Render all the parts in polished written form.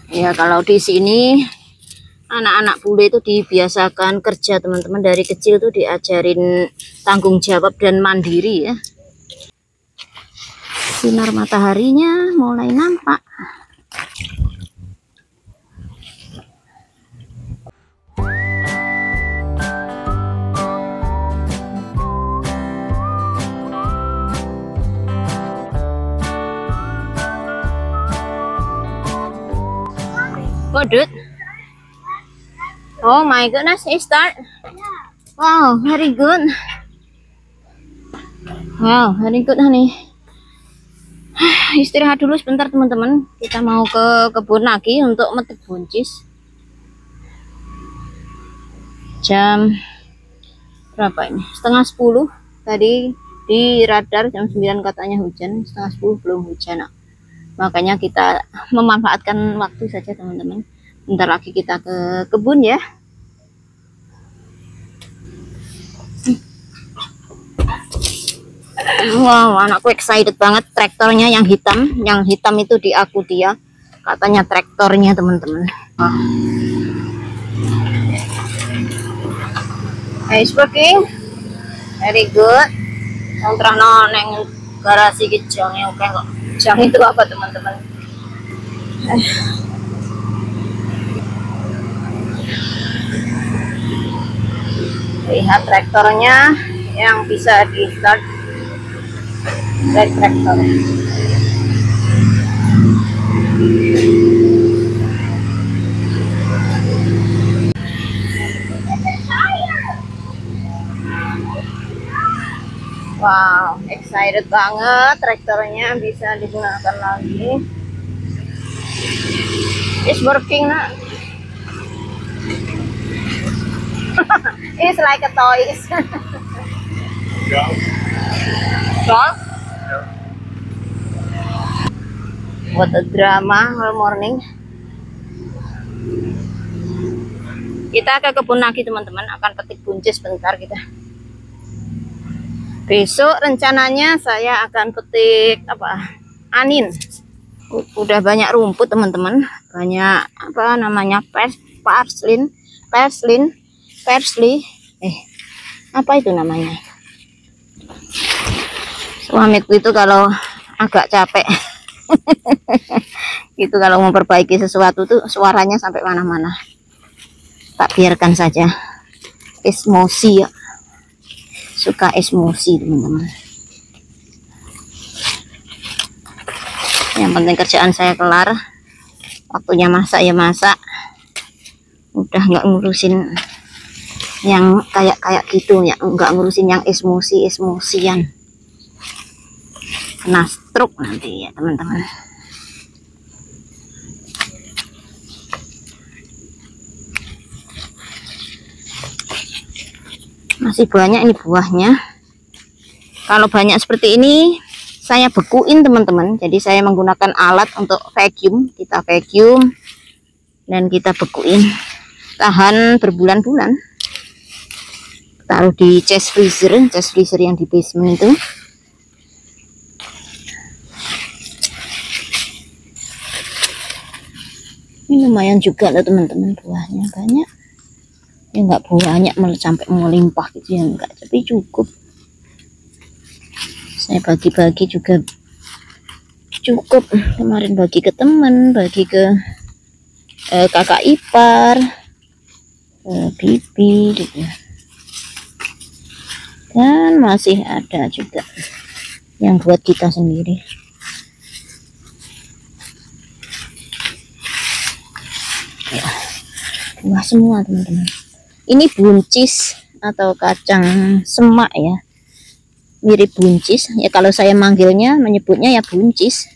Ya, kalau di sini anak-anak bule itu dibiasakan kerja, teman-teman. Dari kecil tuh diajarin tanggung jawab dan mandiri ya. Sinar mataharinya mulai nampak. Dude. Oh my goodness, it start. Wow, very good. Wow, very good honey. Istirahat dulu sebentar teman-teman. Kita mau ke kebun lagi untuk metik buncis. Jam berapa ini? Setengah 10. Tadi di radar jam 9 katanya hujan, setengah 10 belum hujan. Makanya kita memanfaatkan waktu saja teman-teman. Bentar lagi kita ke kebun ya. Wow, anakku excited banget. Traktornya yang hitam itu di aku dia. Katanya traktornya teman-teman. It's working. Very good. Kontrano neng garasi kejangnya oke kok. Jang itu apa teman-teman? Lihat traktornya yang bisa di start. Traktor. Wow, excited banget, traktornya bisa digunakan lagi. It's working nak. It's like a toys. Dog? What a drama all morning. Kita ke kebun lagi teman-teman, akan petik buncis bentar kita. Besok rencananya saya akan petik apa? Anin. Udah banyak rumput teman-teman, banyak apa namanya parsley. Apa itu namanya? Suamiku itu kalau agak capek itu kalau memperbaiki sesuatu tuh suaranya sampai mana-mana. Tak biarkan saja. Emosi ya. Suka emosi teman-teman. Yang penting kerjaan saya kelar, waktunya masak ya masak, udah nggak ngurusin yang kayak gitu ya, nggak ngurusin yang emosian, kena stroke nanti ya teman-teman. Masih banyak ini buahnya. Kalau banyak seperti ini saya bekuin teman-teman. Jadi saya menggunakan alat untuk vacuum. Kita vacuum dan kita bekuin. Tahan berbulan-bulan. Taruh di chest freezer yang di basement itu. Ini lumayan juga loh teman-teman, buahnya banyak. Ya nggak banyak sampai melimpah gitu ya, enggak, tapi cukup. Saya bagi-bagi juga cukup. Kemarin bagi ke teman, bagi ke kakak ipar, bibi gitu. Dan masih ada juga yang buat kita sendiri. Ya, buah semua teman-teman. Ini buncis atau kacang semak ya, mirip buncis ya, kalau saya manggilnya menyebutnya ya buncis.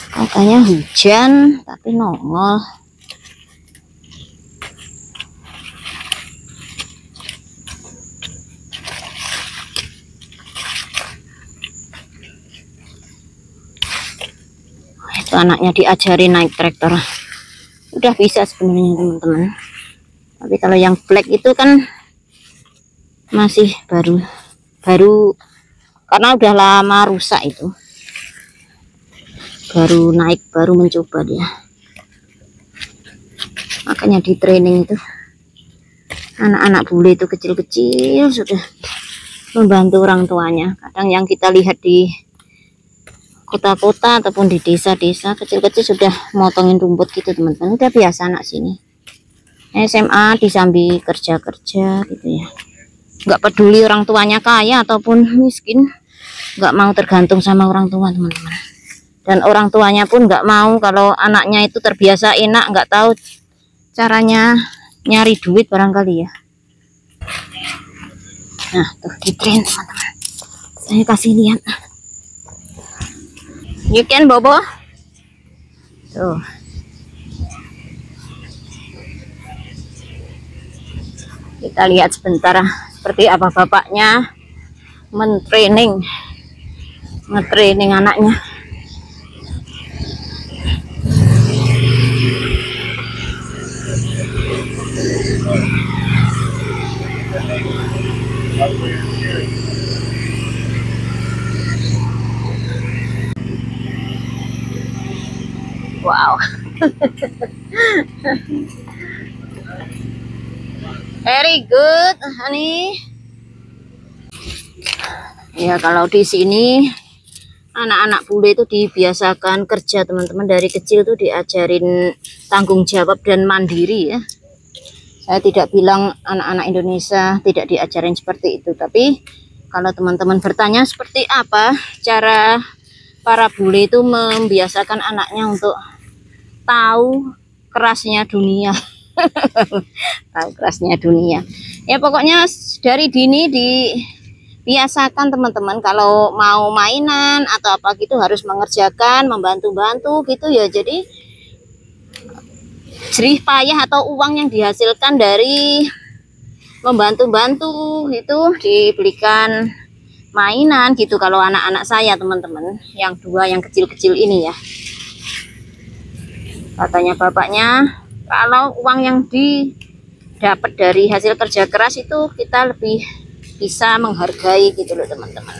Katanya hujan tapi nongol. Itu anaknya diajarin naik traktor, udah bisa sebenarnya teman-teman. Tapi kalau yang black itu kan masih baru baru, karena udah lama rusak itu, baru naik, baru mencoba dia. Makanya di training itu anak-anak bule itu kecil-kecil sudah membantu orang tuanya. Kadang yang kita lihat di kota-kota ataupun di desa-desa kecil-kecil sudah motongin rumput gitu teman-teman. Udah biasa anak sini SMA disambi kerja-kerja gitu ya, nggak peduli orang tuanya kaya ataupun miskin, nggak mau tergantung sama orang tua teman-teman. Dan orang tuanya pun nggak mau kalau anaknya itu terbiasa enak, nggak tahu caranya nyari duit barangkali ya. Nah tuh di train teman-teman, saya kasih lihat. You can bobo tuh. Kita lihat sebentar seperti apa bapaknya ngetraining anaknya. Wow. Very good, honey. Ya, kalau di sini anak-anak bule itu dibiasakan kerja teman-teman, dari kecil tuh diajarin tanggung jawab dan mandiri ya. Saya tidak bilang anak-anak Indonesia tidak diajarin seperti itu, tapi kalau teman-teman bertanya seperti apa cara para bule itu membiasakan anaknya untuk tahu kerasnya dunia. Tahu kerasnya dunia ya, pokoknya dari dini dibiasakan teman-teman, kalau mau mainan atau apa gitu harus mengerjakan, membantu-bantu gitu ya. Jadi jerih payah atau uang yang dihasilkan dari membantu-bantu itu dibelikan mainan gitu. Kalau anak-anak saya teman-teman, yang dua yang kecil-kecil ini ya, katanya bapaknya kalau uang yang didapat dari hasil kerja keras itu kita lebih bisa menghargai gitu loh teman-teman.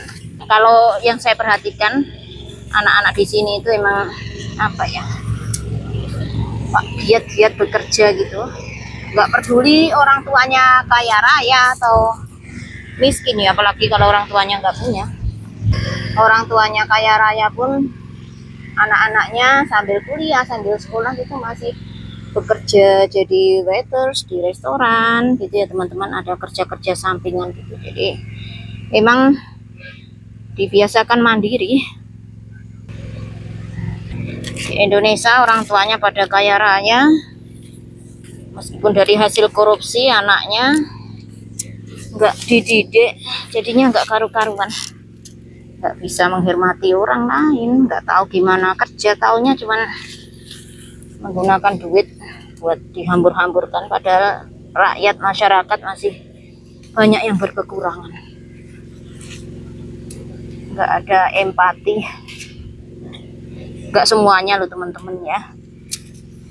Kalau yang saya perhatikan anak-anak di sini itu emang apa ya, giat-giat bekerja gitu, nggak peduli orang tuanya kaya raya atau miskin ya, apalagi kalau orang tuanya nggak punya. Orang tuanya kaya raya pun anak-anaknya sambil kuliah, sambil sekolah itu masih bekerja jadi waiters di restoran gitu ya teman-teman, ada kerja-kerja sampingan gitu. Jadi memang dibiasakan mandiri. Di Indonesia orang tuanya pada kaya raya, meskipun dari hasil korupsi anaknya nggak dididik, jadinya nggak karu-karuan, nggak bisa menghormati orang lain, nggak tahu gimana kerja, taunya cuman menggunakan duit buat dihambur-hamburkan, padahal rakyat masyarakat masih banyak yang berkekurangan. Nggak ada empati, nggak semuanya loh teman-teman ya.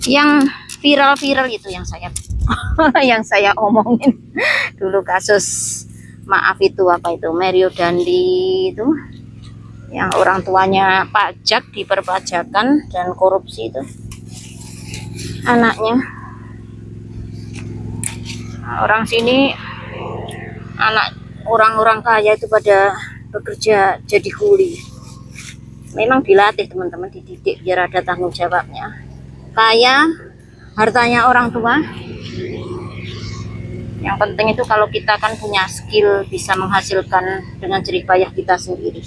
Yang viral-viral itu yang saya yang saya omongin dulu, kasus maaf itu apa itu Mario Dandi itu, yang orang tuanya pajak, diperpajakan dan korupsi itu anaknya. Orang sini, anak orang-orang kaya itu pada bekerja jadi kuli. Memang dilatih teman-teman, dididik biar ada tanggung jawabnya. Kaya, hartanya orang tua. Yang penting itu kalau kita kan punya skill, bisa menghasilkan dengan jerih payah kita sendiri.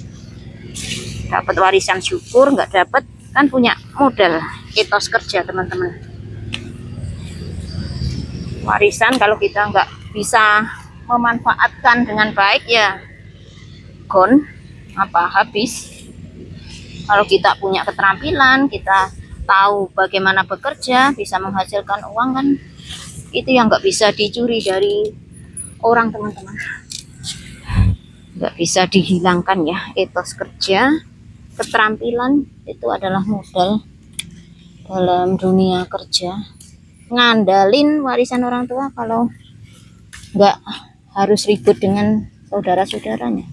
Dapat warisan syukur, nggak dapat kan punya modal, etos kerja teman-teman. Warisan kalau kita nggak bisa memanfaatkan dengan baik ya gone, habis. Kalau kita punya keterampilan, kita tahu bagaimana bekerja, bisa menghasilkan uang, kan itu yang nggak bisa dicuri dari orang teman-teman, nggak bisa dihilangkan ya. Etos kerja, keterampilan itu adalah modal dalam dunia kerja. Ngandalin warisan orang tua kalau nggak harus ribut dengan saudara-saudaranya.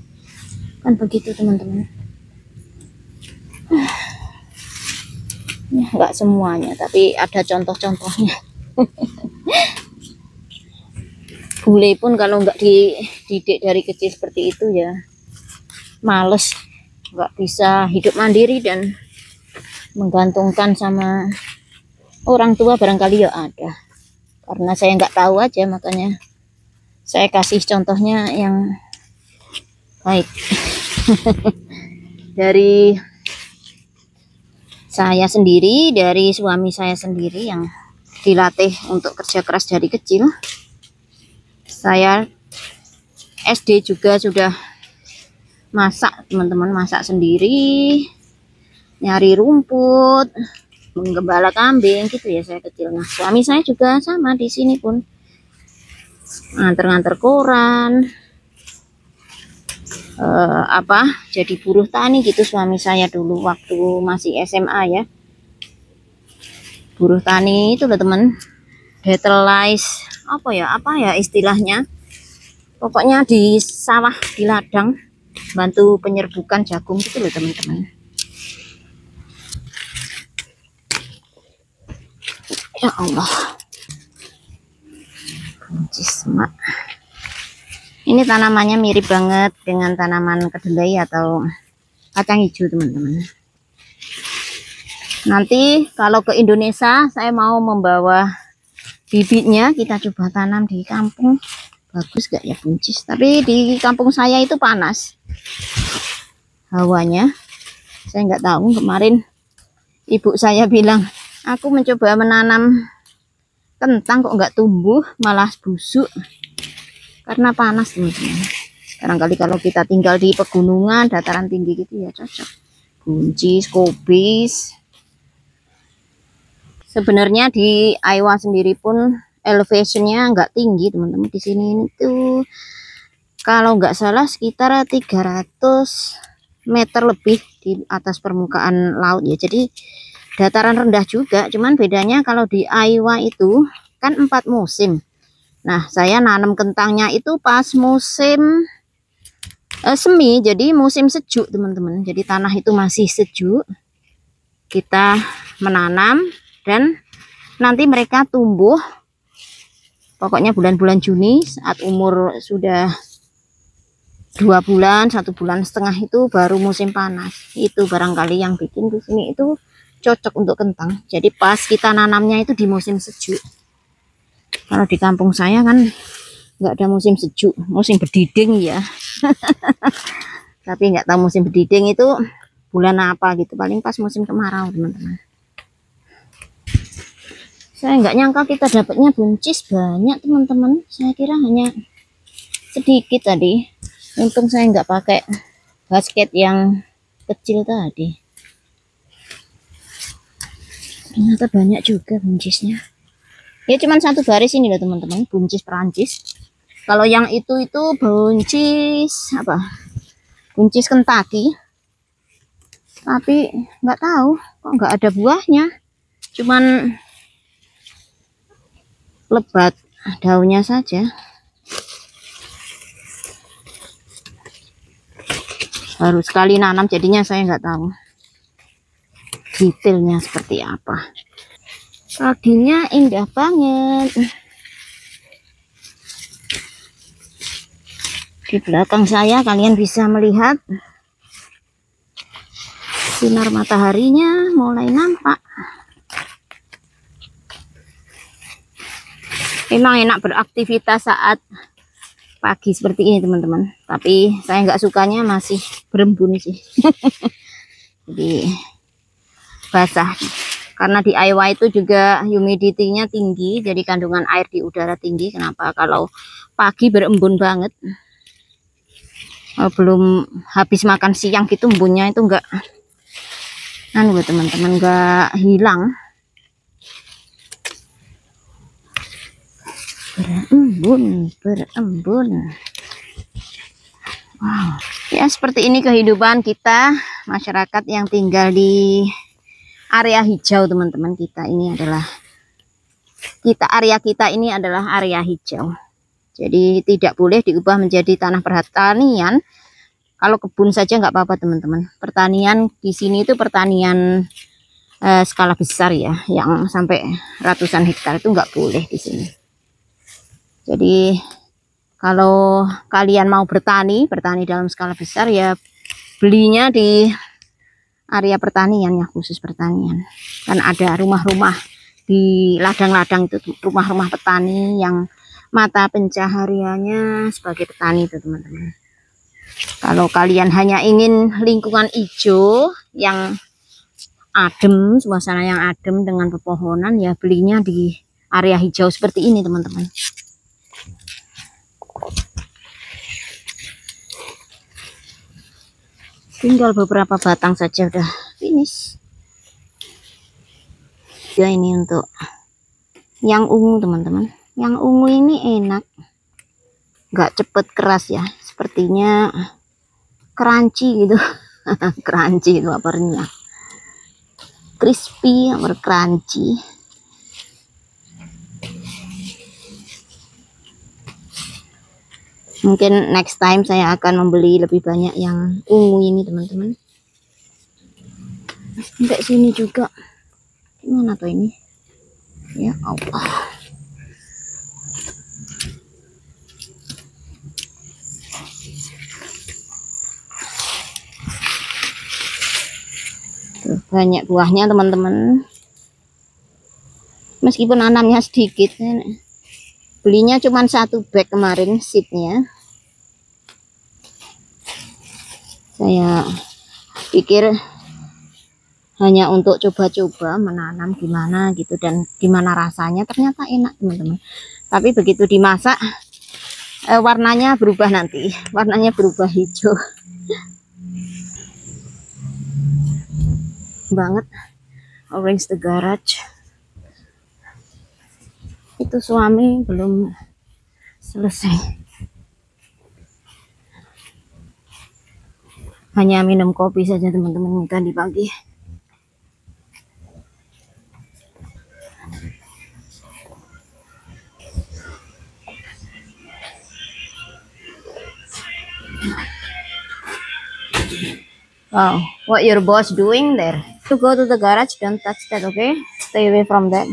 Kan begitu teman-teman. Ya, nggak semuanya, tapi ada contoh-contohnya. Bule pun kalau nggak dididik dari kecil seperti itu ya males, nggak bisa hidup mandiri dan menggantungkan sama orang tua. Barangkali ya ada, karena saya nggak tahu aja, makanya saya kasih contohnya yang baik. Dari saya sendiri, dari suami saya sendiri yang dilatih untuk kerja keras dari kecil. Saya SD juga sudah masak teman-teman, masak sendiri, nyari rumput, menggembala kambing gitu ya saya kecil. Nah suami saya juga sama, di sini pun nganter-nganter koran, jadi buruh tani gitu suami saya dulu waktu masih SMA ya. Buruh tani itu loh teman, detelize apa ya istilahnya, pokoknya di sawah, di ladang, bantu penyerbukan jagung gitu loh teman-teman. Ya Allah, buncis mak. Ini tanamannya mirip banget dengan tanaman kedelai atau kacang hijau teman-teman. Nanti kalau ke Indonesia saya mau membawa bibitnya, kita coba tanam di kampung. Bagus gak ya buncis? Tapi di kampung saya itu panas hawanya. Saya nggak tahu, kemarin ibu saya bilang aku mencoba menanam kentang kok nggak tumbuh, malah busuk karena panas teman-teman. Barangkali kalau kita tinggal di pegunungan, dataran tinggi gitu ya cocok. Buncis, kobis. Sebenarnya di Iowa sendiri pun elevationnya nggak tinggi teman-teman. Di sini ini tuh kalau nggak salah sekitar 300 meter lebih di atas permukaan laut ya. Jadi dataran rendah juga. Cuman bedanya kalau di Iowa itu kan 4 musim. Nah saya nanam kentangnya itu pas musim semi, jadi musim sejuk teman-teman. Jadi tanah itu masih sejuk, kita menanam dan nanti mereka tumbuh pokoknya bulan-bulan Juni, saat umur sudah 2 bulan, 1,5 bulan itu baru musim panas. Itu barangkali yang bikin di sini itu cocok untuk kentang. Jadi pas kita nanamnya itu di musim sejuk. Kalau di kampung saya kan nggak ada musim sejuk, musim berdiding ya. Tapi nggak tahu musim berdiding itu bulan apa gitu, paling pas musim kemarau teman-teman. Saya nggak nyangka kita dapatnya buncis banyak teman-teman. Saya kira hanya sedikit tadi. Untung saya nggak pakai basket yang kecil tadi. Ternyata banyak juga buncisnya. Ya cuman satu baris ini loh teman-teman, buncis Prancis. Kalau yang itu buncis apa? Buncis Kentucky. Tapi nggak tahu kok nggak ada buahnya. Cuman lebat daunnya saja. Baru sekali nanam jadinya saya nggak tahu detailnya seperti apa. Paginya indah banget. Di belakang saya kalian bisa melihat sinar mataharinya mulai nampak. Memang enak beraktivitas saat pagi seperti ini teman-teman. Tapi saya nggak sukanya masih berembun sih. Jadi basah. Karena di Iowa itu juga humidity-nya tinggi, jadi kandungan air di udara tinggi. Kenapa? Kalau pagi berembun banget, belum habis makan siang gitu embunnya itu enggak, anu teman-teman, enggak hilang. Berembun. Wow. Ya seperti ini kehidupan kita masyarakat yang tinggal di area hijau teman-teman. Area kita ini adalah area hijau. Jadi tidak boleh diubah menjadi tanah pertanian Kalau kebun saja nggak apa-apa teman-teman. Pertanian di sini itu pertanian skala besar ya, yang sampai ratusan hektar itu nggak boleh di sini. Jadi kalau kalian mau bertani dalam skala besar ya belinya di area pertanian ya, khusus pertanian. Kan ada rumah-rumah di ladang-ladang itu, rumah-rumah petani yang mata pencahariannya sebagai petani itu teman-teman. Kalau kalian hanya ingin lingkungan hijau yang adem, suasana yang adem dengan pepohonan, ya belinya di area hijau seperti ini teman-teman. Tinggal beberapa batang saja udah finish. Ya ini untuk yang ungu teman-teman. Yang ungu ini enak, nggak cepet keras ya, sepertinya crunchy gitu. Crunchy itu apa renyah, crispy atau crunchy. Mungkin next time saya akan membeli lebih banyak yang ungu ini teman-teman. Sampai sini juga. Gimana tuh ini? Ya Allah. Tuh, banyak buahnya teman-teman. Meskipun nanamnya sedikit. Belinya cuma 1 bag kemarin seednya. Saya pikir hanya untuk coba-coba menanam gimana gitu dan gimana rasanya, ternyata enak teman-teman. Tapi begitu dimasak warnanya berubah, nanti warnanya berubah hijau banget. Orange the garage. Itu suami belum selesai, hanya minum kopi saja teman-teman tadi pagi. Wow, what your boss doing there? To go to the garage, don't touch that, okay? Stay away from that.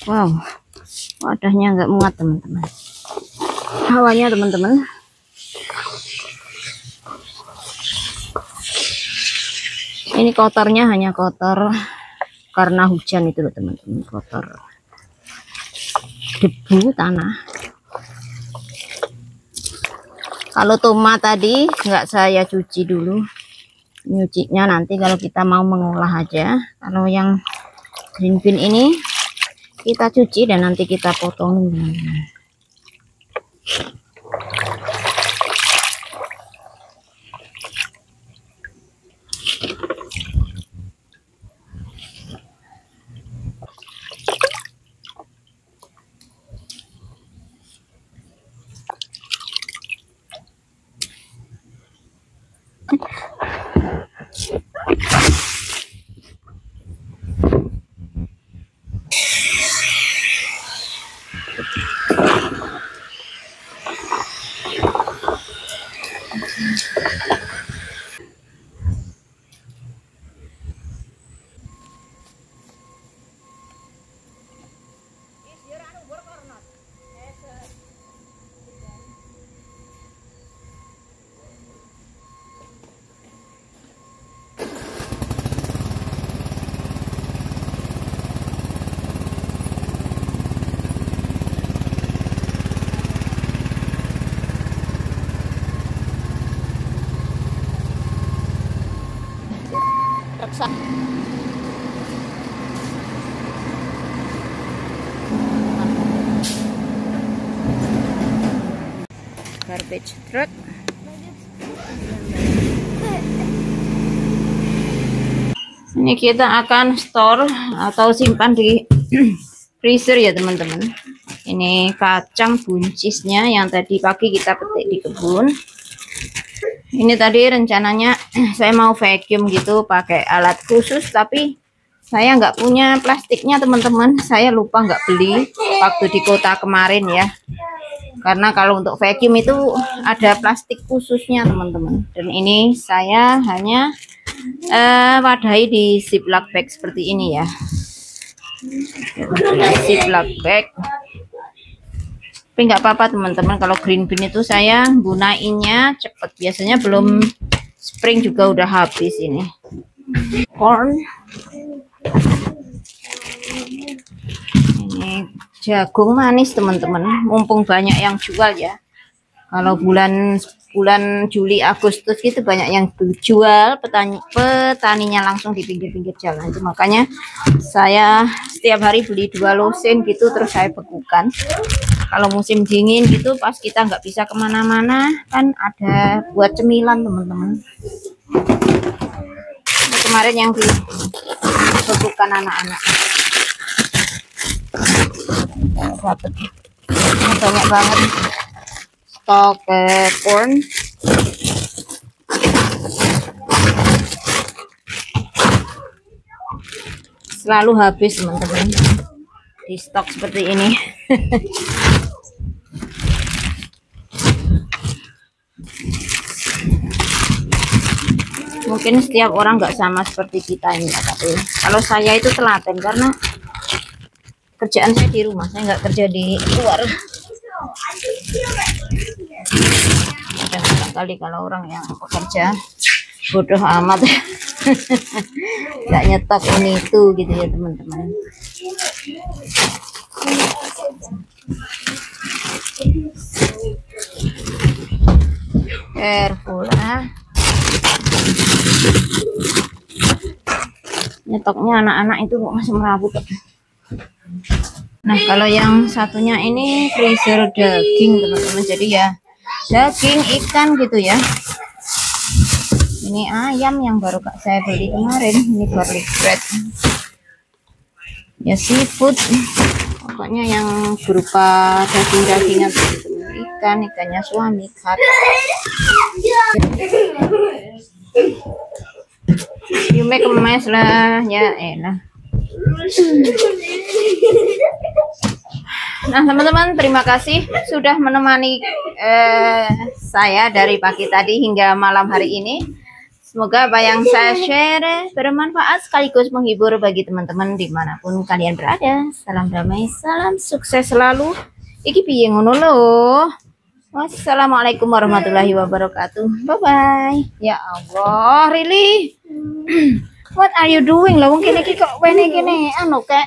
Wow, wadahnya nggak muat teman-teman. Hawanya teman-teman. Ini kotornya hanya kotor karena hujan itu loh teman-teman, kotor debu tanah. Kalau tomat tadi nggak saya cuci dulu, nyucinya nanti kalau kita mau mengolah aja. Kalau yang green bean ini kita cuci dan nanti kita potong teman-teman. Garbage truck. Ini kita akan store atau simpan di freezer ya teman-teman. Ini kacang buncisnya yang tadi pagi kita petik di kebun. Ini tadi rencananya saya mau vacuum gitu pakai alat khusus, tapi saya nggak punya plastiknya teman-teman. Saya lupa nggak beli waktu di kota kemarin ya. Karena kalau untuk vacuum itu ada plastik khususnya teman-teman. Dan ini saya hanya wadahi di ziplock bag seperti ini ya. Ziplock bag. Tapi nggak apa-apa teman-teman, kalau green bean itu saya gunainnya cepet, biasanya belum spring juga udah habis. Ini corn, ini jagung manis teman-teman, mumpung banyak yang jual ya. Kalau bulan Juli Agustus gitu banyak yang jual, petaninya langsung di pinggir-pinggir jalan itu, makanya saya setiap hari beli 2 losen gitu, terus saya bekukan. Kalau musim dingin gitu pas kita nggak bisa kemana-mana kan ada buat cemilan teman-teman. Kemarin yang dibekukan anak-anak dapat banyak banget stok corn. Selalu habis teman-teman di stok seperti ini. Mungkin setiap orang nggak sama seperti kita ini, tapi kalau saya itu telaten karena kerjaan saya di rumah, saya nggak kerja di luar. Dan kali kalau orang yang bekerja bodoh amat nggak nyetok ini itu gitu ya teman-teman. Careful nyetoknya anak-anak itu masih merabut. Nah kalau yang satunya ini freezer daging teman-teman, jadi ya daging ikan gitu ya. Ini ayam yang baru saya beli kemarin, ini garlic bread ya, seafood pokoknya yang berupa daging-dagingan, ikannya suami kat. You make a mess lah ya, enak. Nah teman-teman, terima kasih sudah menemani saya dari pagi tadi hingga malam hari ini. Semoga apa yang saya share bermanfaat sekaligus menghibur bagi teman-teman dimanapun kalian berada. Salam damai, salam sukses selalu. Iki piye ngono lho. Wassalamualaikum warahmatullahi wabarakatuh. Bye bye. Ya Allah, really? What are you doing? Lah wong kene iki kok wene kene anu kek